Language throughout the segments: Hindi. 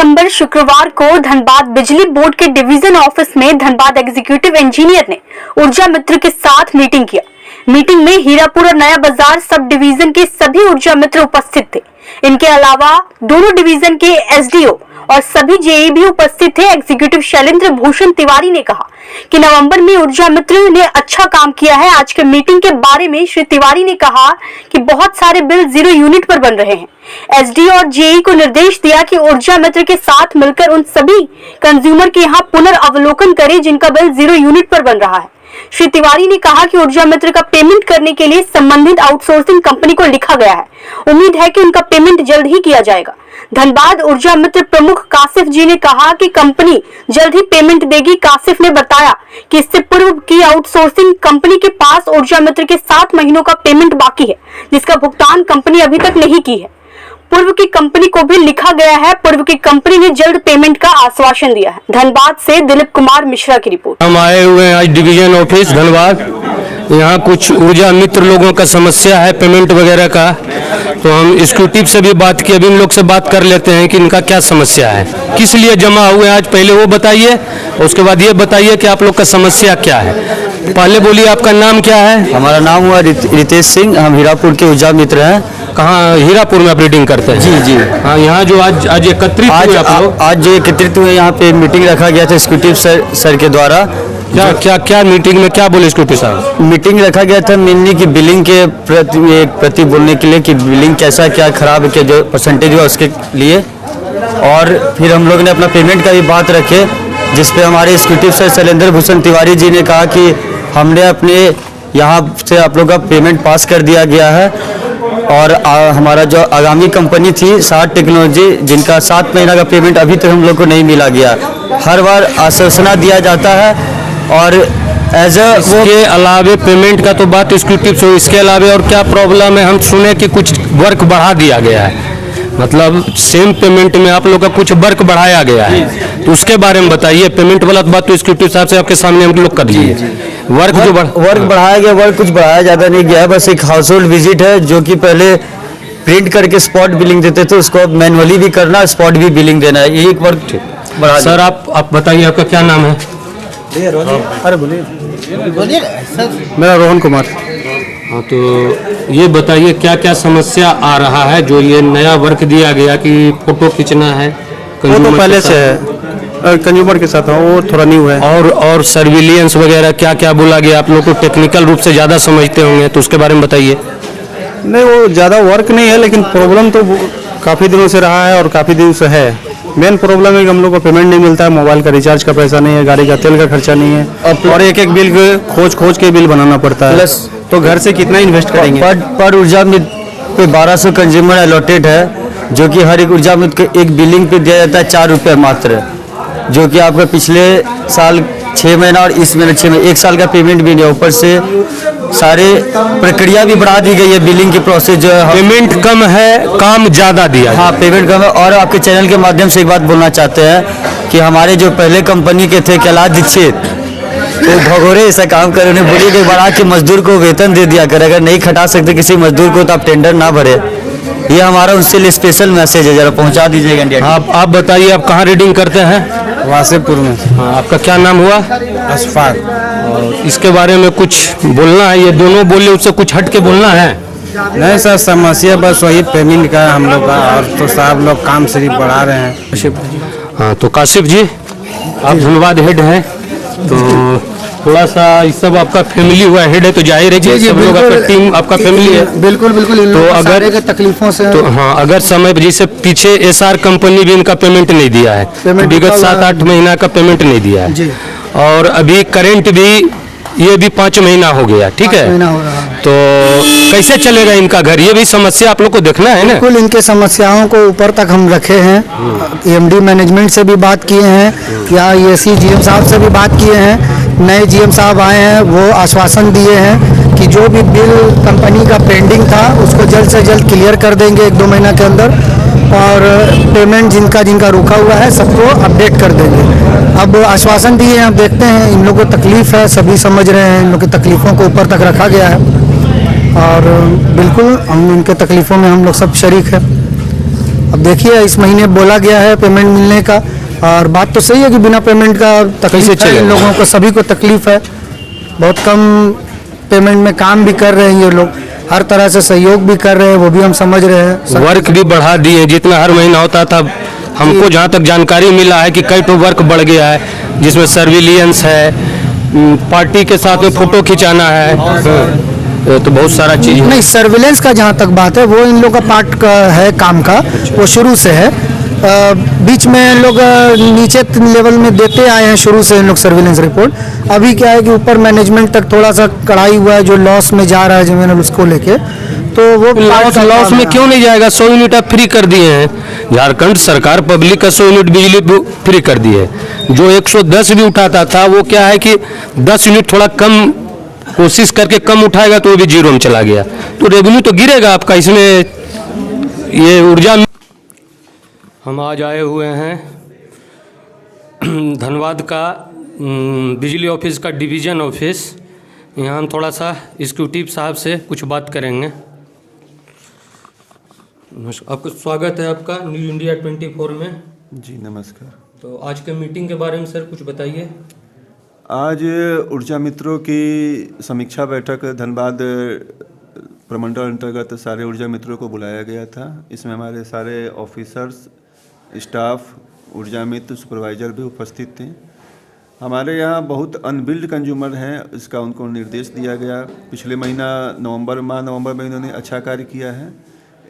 सितंबर शुक्रवार को धनबाद बिजली बोर्ड के डिवीजन ऑफिस में धनबाद एग्जीक्यूटिव इंजीनियर ने ऊर्जा मित्र के साथ मीटिंग किया। मीटिंग में हीरापुर और नया बाजार सब डिवीजन के सभी ऊर्जा मित्र उपस्थित थे। इनके अलावा दोनों डिवीजन के एसडीओ और सभी जेई भी उपस्थित थे। एग्जीक्यूटिव शैलेंद्र भूषण तिवारी ने कहा कि नवंबर में ऊर्जा मित्र ने अच्छा काम किया है। आज के मीटिंग के बारे में श्री तिवारी ने कहा कि बहुत सारे बिल 0 यूनिट पर बन रहे हैं। एसडीओ और जेई को निर्देश दिया कि ऊर्जा मित्र के साथ मिलकर उन सभी कंज्यूमर के यहाँ पुनर्अवलोकन करें जिनका बिल 0 यूनिट पर बन रहा है। श्री तिवारी ने कहा कि ऊर्जा मित्र का पेमेंट करने के लिए संबंधित आउटसोर्सिंग कंपनी को लिखा गया है। उम्मीद है कि उनका पेमेंट जल्द ही किया जाएगा। धनबाद ऊर्जा मित्र प्रमुख कासिफ जी ने कहा कि कंपनी जल्द ही पेमेंट देगी। कासिफ ने बताया कि इससे पूर्व की आउटसोर्सिंग कंपनी के पास ऊर्जा मित्र के 7 महीनों का पेमेंट बाकी है, जिसका भुगतान कंपनी अभी तक नहीं की है। पूर्व की कंपनी को भी लिखा गया है। पूर्व की कंपनी ने जल्द पेमेंट का आश्वासन दिया है। धनबाद से दिलीप कुमार मिश्रा की रिपोर्ट। हम आए हुए हैं आज डिवीजन ऑफिस धनबाद। यहाँ कुछ ऊर्जा मित्र लोगों का समस्या है पेमेंट वगैरह का, तो हम एग्जीक्यूटिव से भी बात की। अभी इन लोग से बात कर लेते हैं कि इनका क्या समस्या है, किस लिए जमा हुए आज। पहले वो बताइए, उसके बाद ये बताइए कि आप लोग का समस्या क्या है। पहले बोलिए आपका नाम क्या है। हमारा नाम हुआ रितेश सिंह। हम हीरापुर के ऊर्जा मित्र हैं। कहाँ हीरापुर में आप रीडिंग करते हैं? जी जी। हाँ, यहाँ जो आज एकत्रित हुए आप लोग, आज जो एकत्रित हुए यहाँ पे मीटिंग रखा गया था एग्जीक्यूटिव सर के द्वारा। क्या मीटिंग में क्या बोले एग्जीक्यूटिव साहब? मीटिंग रखा गया था मेनली की बिलिंग के प्रति बोलने के लिए कि बिलिंग कैसा क्या खराब है, जो परसेंटेज हुआ उसके लिए। और फिर हम लोग ने अपना पेमेंट का भी बात रखे, जिसपे हमारे एग्जीक्यूटिव सर शैलेंद्र भूषण तिवारी जी ने कहा कि हमने अपने यहाँ से आप लोग का पेमेंट पास कर दिया गया है। और हमारा जो आगामी कंपनी थी 60 टेक्नोलॉजी, जिनका 7 महीना का पेमेंट अभी तक हम लोग को नहीं मिला गया। हर बार आश्वासना दिया जाता है और इसके अलावे पेमेंट का तो बात एग्जीक्यूटिव से। इसके अलावे और क्या प्रॉब्लम है? हम सुने कि कुछ वर्क बढ़ा दिया गया है, मतलब सेम पेमेंट में आप लोग का कुछ वर्क बढ़ाया गया है, तो उसके बारे में बताइए। पेमेंट वाला बात तो एग्जीक्यूटिव साहब से आपके सामने हम लोग कर लिए। वर्क बढ़ाया गया, वर्क कुछ बढ़ाया ज़्यादा नहीं गया है। बस एक हाउस होल्ड विजिट है, जो कि पहले प्रिंट करके स्पॉट बिलिंग देते थे, उसको मैनुअली भी करना, स्पॉट भी बिलिंग देना है। एक वर्क बढ़ा। सर आप बताइए, आपका क्या नाम है? अरे बोलिए। मेरा रोहन कुमार। हाँ, तो ये बताइए क्या क्या समस्या आ रहा है जो ये नया वर्क दिया गया कि फोटो खींचना है? वो तो पहले से है, कंज्यूमर के साथ है, वो थोड़ा न्यू है। और सर्विलियंस वगैरह क्या क्या बोला गया? आप लोग को टेक्निकल रूप से ज़्यादा समझते होंगे, तो उसके बारे में बताइए। नहीं, वो ज़्यादा वर्क नहीं है, लेकिन प्रॉब्लम तो काफ़ी दिनों से रहा है और काफ़ी दिन से है। मेन प्रॉब्लम है कि हम लोग को पेमेंट नहीं मिलता है, मोबाइल का रिचार्ज का पैसा नहीं है, गाड़ी का तेल का खर्चा नहीं है, और एक एक बिल खोज के बिल बनाना पड़ता है। प्लस तो घर से कितना इन्वेस्ट करेंगे? पर ऊर्जा मित्र पे 1200 कंज्यूमर अलॉटेड है, जो कि हर एक ऊर्जा मित्र को एक बिलिंग पे दिया जाता है 4 रुपये मात्र, जो कि आपका पिछले साल 6 महीना और इस महीने 6 महीने 1 साल का पेमेंट भी नहीं है। ऊपर से सारे प्रक्रिया भी बढ़ा दी गई है, बिलिंग की प्रोसेस जो है। पेमेंट कम है, काम ज़्यादा दिया। हाँ, पेमेंट कम है। और आपके चैनल के माध्यम से एक बात बोलना चाहते हैं कि हमारे जो पहले कंपनी के थे कैलाश दीक्षित, तो भगोरे ऐसा काम करे, उन्हें बोलिए कि बढ़ा के मजदूर को वेतन दे दिया कर। अगर नहीं खटा सकते किसी मजदूर को तो आप टेंडर ना भरे। ये हमारा उनसे लिए स्पेशल मैसेज है, जरा पहुंचा दीजिएगा इंडिया। आप बताइए, आप कहाँ रीडिंग करते हैं? वासेपुर में। हाँ, आपका क्या नाम हुआ? अशफाक। और इसके बारे में कुछ बोलना है? ये दोनों बोले, उससे कुछ हट के बोलना है? नहीं सर, समस्या बस वही पेमेंट का है हम लोग का, और तो साहब लोग काम सिर्फ बढ़ा रहे हैं। हाँ, तो काशिफ जी, आप धनबाद हेड हैं, तो थोड़ा सा इस सब आपका फैमिली हुआ हेड है, तो जाहिर है कि सब लोग आपका टीम आपका फैमिली है। बिल्कुल बिल्कुल। तो अगर तकलीफों से तो हाँ, अगर समय जैसे पीछे एसआर कंपनी भी इनका पेमेंट नहीं दिया है, विगत 7-8 महीना का पेमेंट नहीं दिया है, और अभी करंट भी ये भी 5 महीना हो गया, ठीक है। तो कैसे चलेगा इनका घर? ये भी समस्या आप लोग को देखना है ना। बिल्कुल, इनके समस्याओं को ऊपर तक हम रखे हैं। एमडी मैनेजमेंट से भी बात किए हैं, या एसी जीएम साहब से भी बात किए हैं। नए जीएम साहब आए हैं, वो आश्वासन दिए हैं कि जो भी बिल कंपनी का पेंडिंग था उसको जल्द से जल्द क्लियर कर देंगे 1-2 महीना के अंदर, और पेमेंट जिनका रुका हुआ है सबको अपडेट कर देंगे। अब आश्वासन दिए हैं, अब देखते हैं। इन लोगों को तकलीफ है, सभी समझ रहे हैं, इन लोगों की तकलीफ़ों को ऊपर तक रखा गया है, और बिल्कुल हम इनके तकलीफ़ों में हम लोग सब शरीक हैं। अब देखिए इस महीने बोला गया है पेमेंट मिलने का, और बात तो सही है कि बिना पेमेंट का तकलीफ है, चलेगा? इन लोगों को सभी को तकलीफ है। बहुत कम पेमेंट में काम भी कर रहे हैं ये लोग, हर तरह से सहयोग भी कर रहे हैं, वो भी हम समझ रहे हैं। वर्क भी बढ़ा दिए, जितना हर महीना होता था हमको जहाँ तक जानकारी मिला है कि कई तो वर्क बढ़ गया है, जिसमें सर्विलियंस है, पार्टी के साथ में फोटो खिंचाना है, तो बहुत सारा चीज है। नहीं, सर्विलेंस का जहाँ तक बात है वो इन लोग का पार्ट का है, काम का वो शुरू से है। बीच में इन लोग नीचे लेवल में देते आए हैं शुरू से इन लोग सर्विलेंस रिपोर्ट। अभी क्या है कि ऊपर मैनेजमेंट तक थोड़ा सा कड़ाई हुआ है, जो लॉस में जा रहा है जमीन उसको लेके, तो वो लॉस में क्यों नहीं जाएगा? 100 यूनिट आप फ्री कर दिए हैं, झारखंड सरकार पब्लिक का 100 यूनिट बिजली फ्री कर दी है। जो 110 भी उठाता था वो क्या है कि 10 यूनिट थोड़ा कम कोशिश करके कम उठाएगा तो वो भी जीरो में चला गया, तो रेवेन्यू तो गिरेगा आपका। इसमें ये ऊर्जा हम आज आए हुए हैं धनबाद का बिजली ऑफिस का डिवीज़न ऑफिस। यहाँ हम थोड़ा सा एग्जीक्यूटिव साहब से कुछ बात करेंगे। आपका स्वागत है आपका न्यू इंडिया 24 में। जी नमस्कार। तो आज के मीटिंग के बारे में सर कुछ बताइए। आज ऊर्जा मित्रों की समीक्षा बैठक धनबाद प्रमंडल अंतर्गत सारे ऊर्जा मित्रों को बुलाया गया था। इसमें हमारे सारे ऑफिसर्स, स्टाफ, ऊर्जा मित्र, सुपरवाइज़र भी उपस्थित थे। हमारे यहाँ बहुत अनबिल्ड कंज्यूमर हैं, इसका उनको निर्देश दिया गया। पिछले महीना नवंबर में इन्होंने अच्छा कार्य किया है।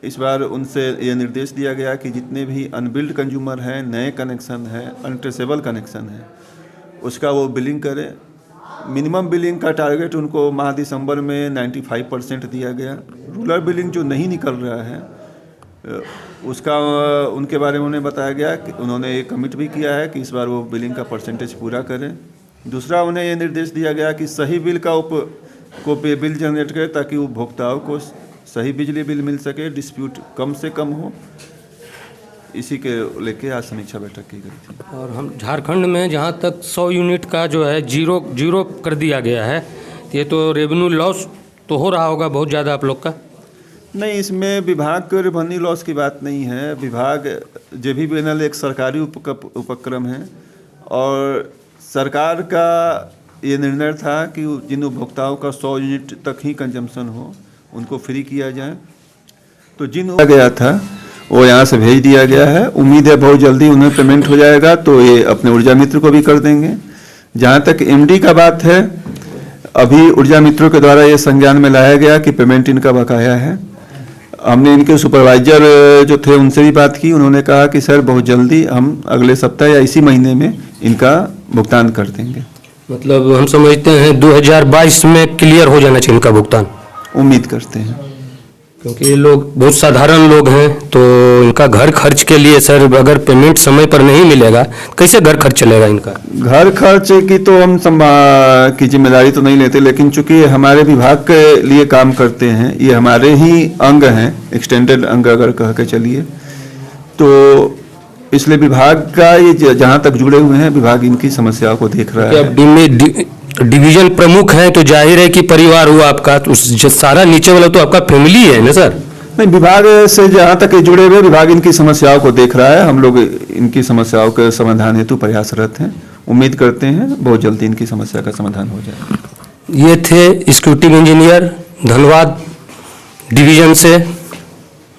इस बार उनसे ये निर्देश दिया गया कि जितने भी अनबिल्ड कंज्यूमर हैं, नए कनेक्शन है, अनट्रेसेबल कनेक्शन है, उसका वो बिलिंग करें। मिनिमम बिलिंग का टारगेट उनको माह दिसंबर में 95% दिया गया। रूरल बिलिंग जो नहीं निकल रहा है उसका उनके बारे में उन्हें बताया गया कि उन्होंने ये कमिट भी किया है कि इस बार वो बिलिंग का परसेंटेज पूरा करें। दूसरा, उन्हें ये निर्देश दिया गया कि सही बिल को पे बिल जनरेट करें ताकि उपभोक्ताओं को सही बिजली बिल मिल सके, डिस्प्यूट कम से कम हो। इसी के लेके आज समीक्षा बैठक की गई थी। और हम झारखंड में जहाँ तक 100 यूनिट का जो है जीरो कर दिया गया है, ये तो रेवेन्यू लॉस तो हो रहा होगा बहुत ज़्यादा आप लोग का? नहीं, इसमें विभाग के रेवेन्यू लॉस की बात नहीं है। विभाग JVBNL एक सरकारी उपक्रम है और सरकार का ये निर्णय था कि जिन उपभोक्ताओं का 100 यूनिट तक ही कंजम्पशन हो उनको फ्री किया जाए। तो जिन गया था वो यहाँ से भेज दिया गया है। उम्मीद है बहुत जल्दी उन्हें पेमेंट हो जाएगा, तो ये अपने ऊर्जा मित्र को भी कर देंगे। जहाँ तक MD का बात है, अभी ऊर्जा मित्रों के द्वारा ये संज्ञान में लाया गया कि पेमेंट इनका बकाया है। हमने इनके सुपरवाइजर जो थे उनसे भी बात की। उन्होंने कहा कि सर बहुत जल्दी हम अगले सप्ताह या इसी महीने में इनका भुगतान कर देंगे। मतलब हम समझते हैं 2022 में क्लियर हो जाना चाहिए इनका भुगतान, उम्मीद करते हैं। क्योंकि ये लोग बहुत साधारण लोग हैं, तो इनका घर खर्च के लिए सर अगर पेमेंट समय पर नहीं मिलेगा कैसे घर खर्च चलेगा इनका? घर खर्च की तो हम की जिम्मेदारी तो नहीं लेते, लेकिन चूंकि हमारे विभाग के लिए काम करते हैं, ये हमारे ही अंग हैं, एक्सटेंडेड अंग अगर कह के चलिए, तो इसलिए विभाग का ये जहाँ तक जुड़े हुए हैं, विभाग इनकी समस्याओं को देख रहा है। डिवीजन प्रमुख है तो जाहिर है कि परिवार हुआ आपका, तो सारा नीचे वाला तो आपका फैमिली है ना सर? नहीं, विभाग से जहाँ तक जुड़े हुए विभाग इनकी समस्याओं को देख रहा है। हम लोग इनकी समस्याओं के समाधान हेतु प्रयासरत हैं। उम्मीद करते हैं बहुत जल्दी इनकी समस्या का समाधान हो जाए। ये थे एग्जीक्यूटिव इंजीनियर धनबाद डिवीजन से